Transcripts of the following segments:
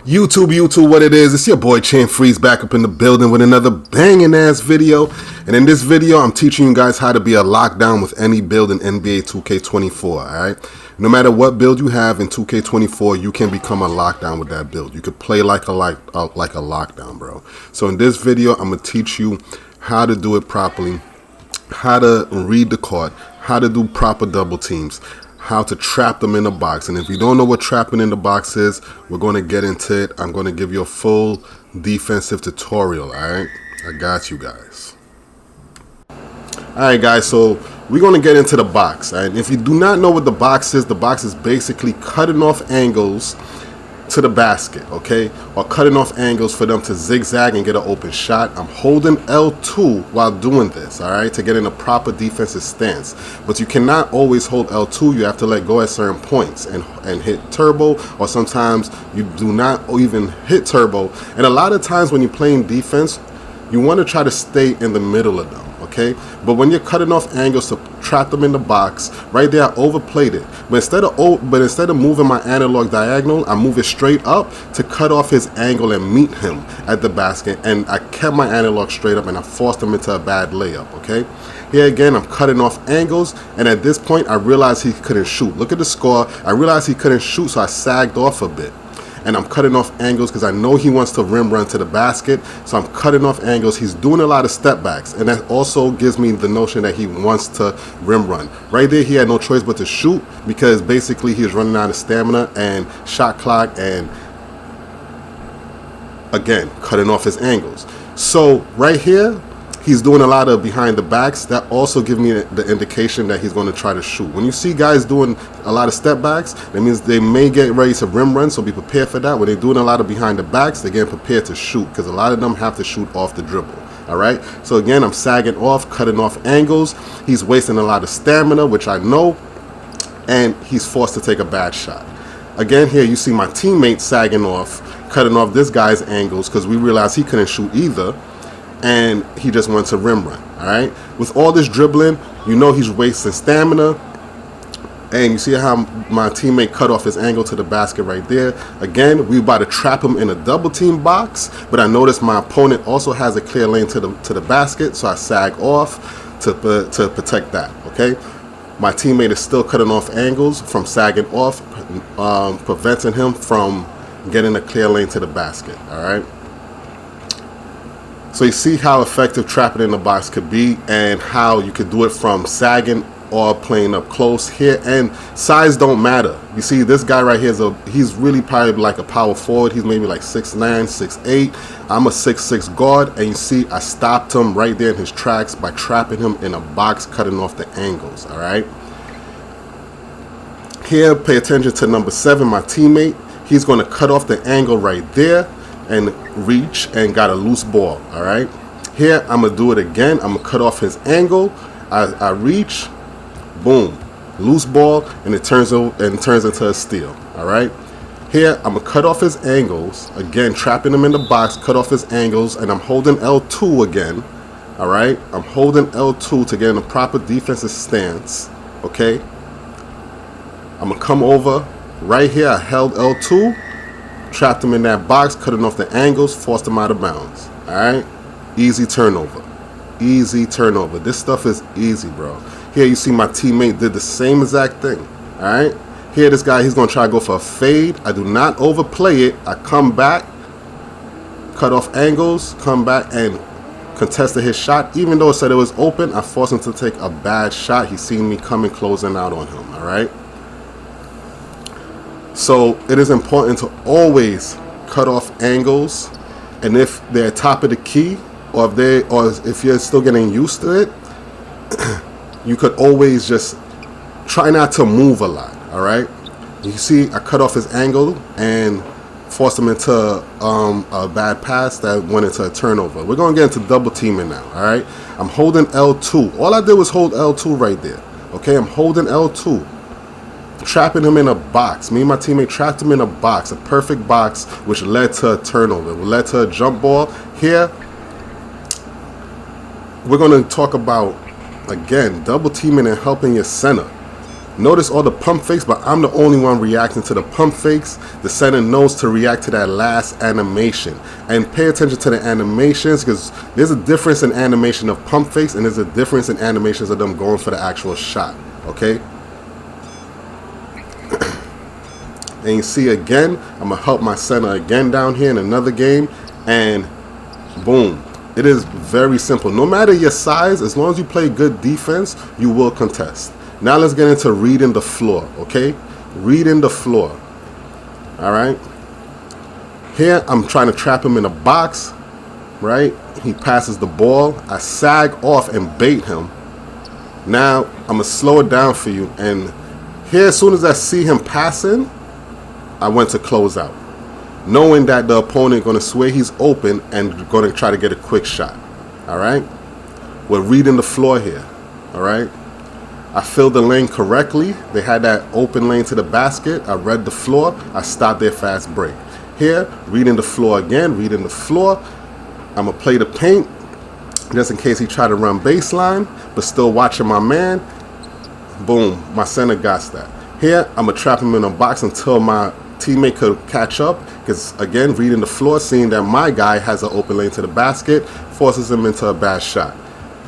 YouTube, what it is, it's your boy Chan Freeze back up in the building with another banging ass video. And in this video, I'm teaching you guys how to be a lockdown with any build in NBA 2K24, alright? No matter what build you have in 2K24, you can become a lockdown with that build. You could play like a lockdown, bro. So in this video, I'm going to teach you how to do it properly, how to read the court, how to do proper double teams, how to trap them in the box. And if you don't know what trapping in the box is, we're going to get into it. I'm going to give you a full defensive tutorial, alright? I got you guys. Alright guys, so we're going to get into the box. And if you do not know what the box is basically cutting off angles to the basket, okay? Or cutting off angles for them to zigzag and get an open shot. I'm holding L2 while doing this, all right, to get in a proper defensive stance. But you cannot always hold L2. You have to let go at certain points and hit turbo, or sometimes you do not even hit turbo. And a lot of times when you're playing defense, you want to try to stay in the middle of them, okay? But when you're cutting off angles to trap them in the box, right there I overplayed it. But instead of moving my analog diagonal, I move it straight up to cut off his angle and meet him at the basket. And I kept my analog straight up and I forced him into a bad layup, okay? Here again, I'm cutting off angles, and at this point I realized he couldn't shoot. Look at the score. I realized he couldn't shoot, so I sagged off a bit. And I'm cutting off angles because I know he wants to rim run to the basket. So I'm cutting off angles. He's doing a lot of step backs. And that also gives me the notion that he wants to rim run. Right there, he had no choice but to shoot because basically he was running out of stamina and shot clock, and again, cutting off his angles. So right here, he's doing a lot of behind the backs. That also gives me the indication that he's going to try to shoot. When you see guys doing a lot of step backs, that means they may get ready to rim run, so be prepared for that. When they're doing a lot of behind the backs, they're getting prepared to shoot because a lot of them have to shoot off the dribble. All right, so again, I'm sagging off, cutting off angles. He's wasting a lot of stamina, which I know, and he's forced to take a bad shot. Again, here you see my teammate sagging off, cutting off this guy's angles because we realized he couldn't shoot either. And he just wants to rim run, all right? With all this dribbling, you know he's wasting stamina. And you see how my teammate cut off his angle to the basket right there. Again, we about to trap him in a double team box, but I noticed my opponent also has a clear lane to the basket, so I sag off to protect that, okay? My teammate is still cutting off angles from sagging off, preventing him from getting a clear lane to the basket, all right? So you see how effective trapping in the box could be and how you could do it from sagging or playing up close here. And size don't matter. You see this guy right here, he's really probably like a power forward. He's maybe like 6'9", 6'8". I'm a 6'6" guard. And you see I stopped him right there in his tracks by trapping him in a box, cutting off the angles, all right? Here, pay attention to number 7, my teammate. He's going to cut off the angle right there and reach and got a loose ball, all right? Here, I'm going to do it again. I'm going to cut off his angle. I reach, boom, loose ball, and it turns into a steal, all right? Here, I'm going to cut off his angles, again, trapping him in the box, cut off his angles, and I'm holding L2 again, all right? I'm holding L2 to get in a proper defensive stance, okay? I'm going to come over right here. I held L2. Trapped him in that box, cutting off the angles, forced him out of bounds. All right, easy turnover, easy turnover. This stuff is easy, bro. Here you see my teammate did the same exact thing. All right, here this guy, he's gonna try to go for a fade. I do not overplay it. I come back, cut off angles, come back and contested his shot. Even though it said it was open, I forced him to take a bad shot. He seen me coming, closing out on him. All right. So it is important to always cut off angles, and if they're top of the key, or if you're still getting used to it, you could always just try not to move a lot. All right. You see, I cut off his angle and forced him into a bad pass that went into a turnover. We're gonna get into double teaming now. All right. I'm holding L2. All I did was hold L2 right there. Okay. I'm holding L2. Trapping him in a box. Me and my teammate trapped him in a box, a perfect box, which led to a turnover, which led to a jump ball. Here, we're going to talk about, again, double teaming and helping your center. Notice all the pump fakes, but I'm the only one reacting to the pump fakes. The center knows to react to that last animation. And pay attention to the animations, because there's a difference in animation of pump fakes and there's a difference in animations of them going for the actual shot, okay? And you see again, I'm gonna help my center again down here in another game, and boom. It is very simple. No matter your size, as long as you play good defense, you will contest. Now let's get into reading the floor, okay? Reading the floor, all right? Here, I'm trying to trap him in a box, right? He passes the ball. I sag off and bait him. Now, I'm going to slow it down for you. And here, as soon as I see him passing, I went to close out, knowing that the opponent going to swear he's open and going to try to get a quick shot, all right? We're reading the floor here, all right? I filled the lane correctly. They had that open lane to the basket. I read the floor. I stopped their fast break. Here, reading the floor again, reading the floor. I'm going to play the paint just in case he try to run baseline, but still watching my man. Boom, my center got that. Here, I'm going to trap him in a box until my teammate could catch up, because again, reading the floor, seeing that my guy has an open lane to the basket, forces him into a bad shot.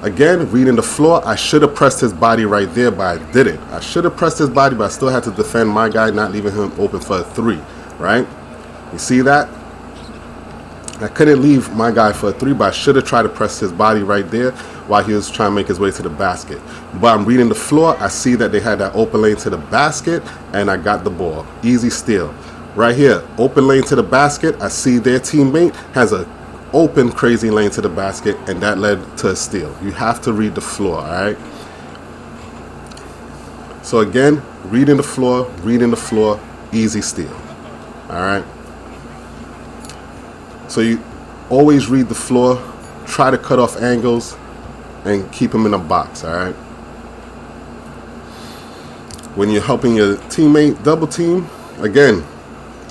Again, reading the floor, I should have pressed his body right there, but I didn't. I should have pressed his body, but I still had to defend my guy, not leaving him open for a three, right? You see that? I couldn't leave my guy for a three, but I should have tried to press his body right there while he was trying to make his way to the basket. But I'm reading the floor. I see that they had that open lane to the basket, and I got the ball. Easy steal. Right here, open lane to the basket. I see their teammate has a open crazy lane to the basket, and that led to a steal. You have to read the floor, all right? So again, reading the floor, easy steal, all right? So you always read the floor, try to cut off angles, and keep them in a box, all right? When you're helping your teammate double team, again,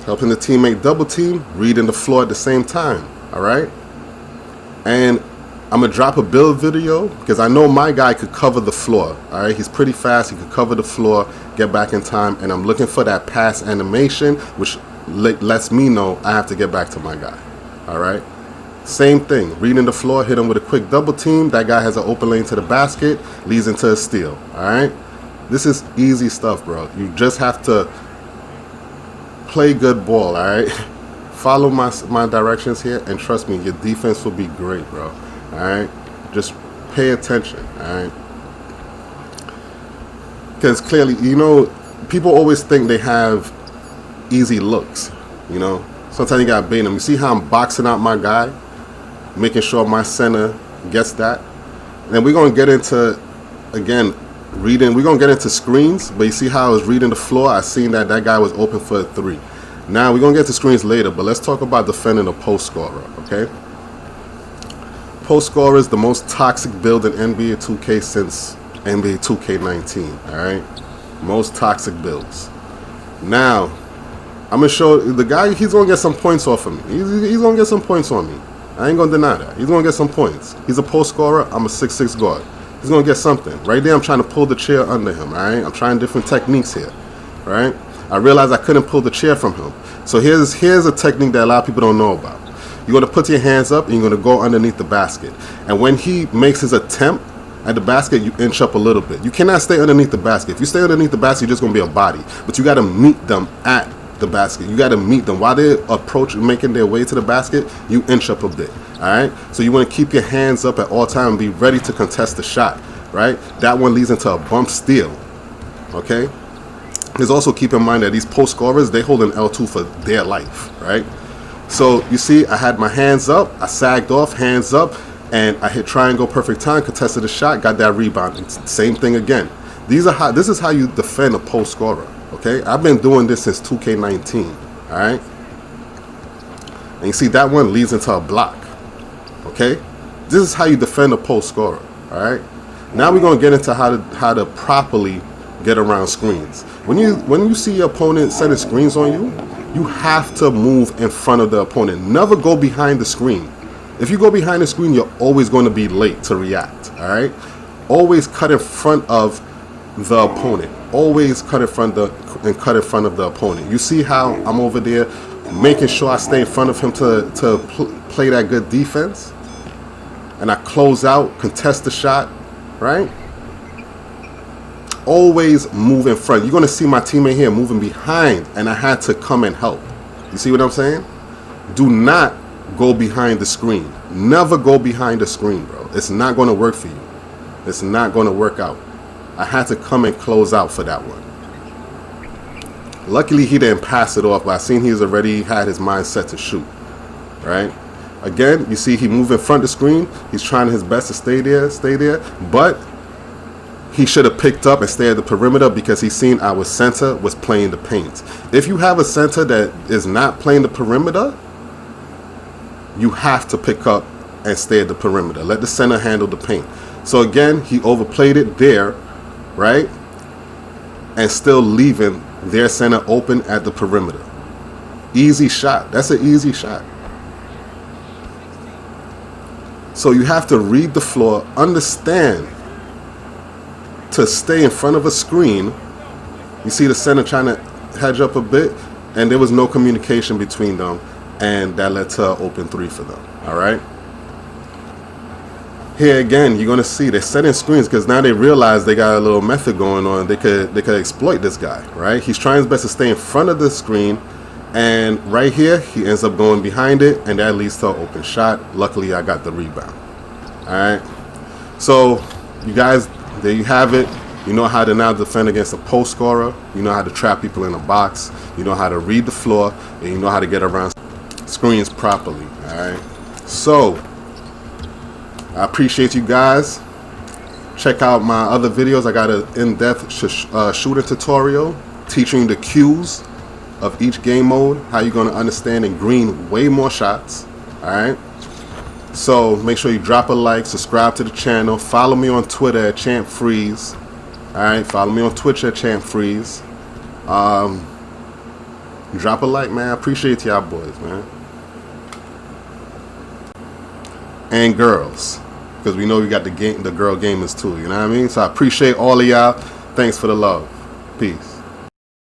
helping the teammate double team, reading the floor at the same time, all right? And I'm going to drop a build video because I know my guy could cover the floor, all right? He's pretty fast. He could cover the floor, get back in time, and I'm looking for that pass animation, which lets me know I have to get back to my guy, all right? Same thing, reading the floor, hit him with a quick double team. That guy has an open lane to the basket, leads into a steal, all right? This is easy stuff, bro. You just have to play good ball, all right? Follow my directions here, and trust me, your defense will be great, bro. All right? Just pay attention, all right? Because clearly, you know, people always think they have easy looks, you know? Sometimes you got to bait them. You see how I'm boxing out my guy, making sure my center gets that? And we're going to get into, again, reading. We're going to get into screens, but you see how I was reading the floor? I seen that guy was open for a three. Now, we're going to get to screens later, but let's talk about defending a post scorer, okay? Post scorer is the most toxic build in NBA 2K since NBA 2K19, all right? Most toxic builds. Now, I'm going to show the guy, he's going to get some points off of me. He's going to get some points on me. I ain't going to deny that. He's going to get some points. He's a post scorer. I'm a 6'6" guard. He's going to get something. Right there, I'm trying to pull the chair under him, all right? I'm trying different techniques here, right? I realized I couldn't pull the chair from him. So here's a technique that a lot of people don't know about. You're going to put your hands up and you're going to go underneath the basket. And when he makes his attempt at the basket, you inch up a little bit. You cannot stay underneath the basket. If you stay underneath the basket, you're just going to be a body. But you got to meet them at the basket. You got to meet them. While they're making their way to the basket, you inch up a bit. All right? So you want to keep your hands up at all times and be ready to contest the shot. Right? That one leads into a bump steal. Okay? There's also keep in mind that these post scorers, they hold an L2 for their life, right? So you see, I had my hands up, I sagged off, hands up, and I hit triangle, perfect time, contested the shot, got that rebound. It's same thing again. This is how you defend a post scorer, okay? I've been doing this since 2K19, all right? And you see that one leads into a block, okay? This is how you defend a post scorer, all right? Now we're gonna get into how to properly get around screens. When you see your opponent setting screens on you, you have to move in front of the opponent. Never go behind the screen. If you go behind the screen, you're always going to be late to react, all right? Always cut in front of the opponent. Always cut in front of the opponent. You see how I'm over there making sure I stay in front of him to play that good defense, and I close out, contest the shot, right? Always move in front. You're gonna see my teammate here moving behind, and I had to come and help. You see what I'm saying? Do not go behind the screen. Never go behind the screen, bro. It's not gonna work for you. It's not gonna work out. I had to come and close out for that one. Luckily, he didn't pass it off, but I seen he's already had his mind set to shoot, right? Again, you see he moved in front of the screen. He's trying his best to stay there, but he should have picked up and stayed at the perimeter because he seen our center was playing the paint. If you have a center that is not playing the perimeter, you have to pick up and stay at the perimeter. Let the center handle the paint. So again, he overplayed it there, right? And still leaving their center open at the perimeter. Easy shot. That's an easy shot. So you have to read the floor, understand to stay in front of a screen. You see the center trying to hedge up a bit, and there was no communication between them, and that led to an open three for them. All right. Here again, you're gonna see they're setting screens because now they realize they got a little method going on. They could exploit this guy, right? He's trying his best to stay in front of the screen, and right here he ends up going behind it, and that leads to an open shot. Luckily, I got the rebound. All right. So you guys, there you have it. You know how to now defend against a post scorer. You know how to trap people in a box. You know how to read the floor, and you know how to get around screens properly. All right. So I appreciate you guys. Check out my other videos. I got an in-depth shooter tutorial teaching the cues of each game mode, how you're going to understand and green way more shots. All right. So make sure you drop a like, subscribe to the channel, follow me on Twitter at ChampFreeze. All right, follow me on Twitch at ChampFreeze. Drop a like, man. I appreciate y'all boys, man. And girls, because we know we got the girl gamers too. You know what I mean? So I appreciate all of y'all. Thanks for the love. Peace.